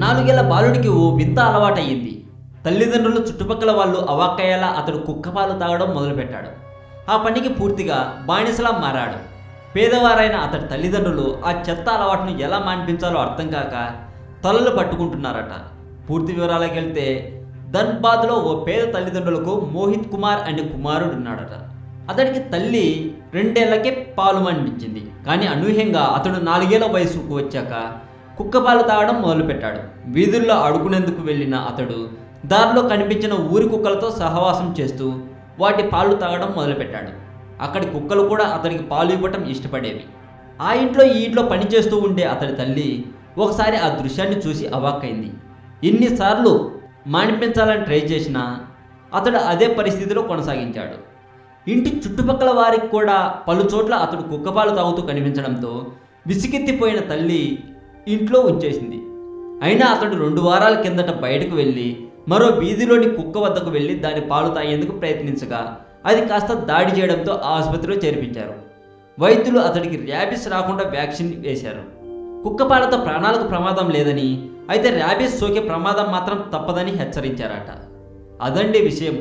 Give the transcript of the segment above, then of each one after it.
4 ఏళ్ల బాలుడికి ఓ వింత అలవాటయ్యింది. తల్లిదండ్రులు చుట్టుపక్కల వాళ్ళు అవాక్కయ్యేలా అతడు కుక్కపాలు తాగడం మొదలుపెట్టాడు. ఆ పనికి పూర్తిగా బానిసలా మారాడు. పేదవారైన అతడి తల్లిదండ్రులు ఆ చెత్త అలవాటును ఎలా మాన్పించాలో అర్థం కాక తలలు పట్టుకుంటున్నారట. పూర్తి వివరాలకు వెళ్తే ధన్బాద్లో ఓ పేద తల్లిదండ్రులకు మోహిత్ కుమార్ అనే కుమారుడున్నాడట. అతడికి తల్లి 2 ఏళ్లకే పాలు మాన్పించింది. కానీ అనూహ్యంగా అతడు 4 ఏళ్ల వయసుకు వచ్చాక కుక్కపాలు తాగడం మొదలుపెట్టాడు. వీధుల్లో ఆడుకునేందుకు వెళ్ళిన అతడు దారిలో కనిపించిన ఊరి కుక్కలతో సహవాసం చేస్తూ వాటి పాలు తాగడం మొదలుపెట్టాడు. అక్కడి కుక్కలు కూడా అతడికి పాలు ఇవ్వటం ఇష్టపడేవి. ఆ ఇంట్లో ఈ ఇంట్లో పనిచేస్తూ ఉండే అతడి తల్లి ఒకసారి ఆ దృశ్యాన్ని చూసి అవాక్కైంది. ఎన్నిసార్లు మానిపించాలని ట్రై చేసినా అతడు అదే పరిస్థితిలో కొనసాగించాడు. ఇంటి చుట్టుపక్కల వారికి కూడా పలుచోట్ల అతడు కుక్కపాలు తాగుతూ కనిపించడంతో విసిగెత్తిపోయిన తల్లి ఇంట్లో ఉంచేసింది. అయినా అతడు 2 వారాల కిందట బయటకు వెళ్ళి మరో వీధిలోని కుక్క వద్దకు వెళ్ళి దాని పాలు తాగేందుకు ప్రయత్నించగా అది కాస్త దాడి చేయడంతో ఆసుపత్రిలో చేర్పించారు. వైద్యులు అతడికి ర్యాబిస్ రాకుండా వ్యాక్సిన్ వేశారు. కుక్కపాలతో ప్రాణాలకు ప్రమాదం లేదని, అయితే ర్యాబిస్ సోకే ప్రమాదం మాత్రం తప్పదని హెచ్చరించారట. అదండి విషయం.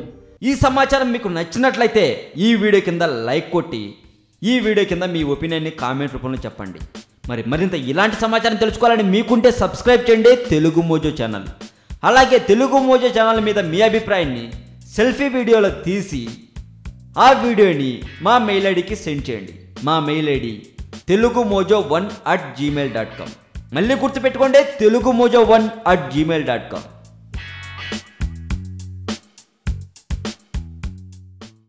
ఈ సమాచారం మీకు నచ్చినట్లయితే ఈ వీడియో కింద లైక్ కొట్టి ఈ వీడియో కింద మీ ఒపీనియన్ని కామెంట్ రూపంలో చెప్పండి. మరింత ఇలాంటి సమాచారం తెలుసుకోవాలని మీకుంటే సబ్స్క్రైబ్ చేయండి తెలుగు మోజో ఛానల్. అలాగే తెలుగు మోజో ఛానల్ మీద మీ అభిప్రాయాన్ని సెల్ఫీ వీడియోలో తీసి ఆ వీడియోని మా మెయిల్ ఐడికి సెండ్ చేయండి. మా మెయిల్ ఐడి telugumojo1@gmail.com. మళ్ళీ గుర్తుపెట్టుకోండి, telugumojo1@gmail.com.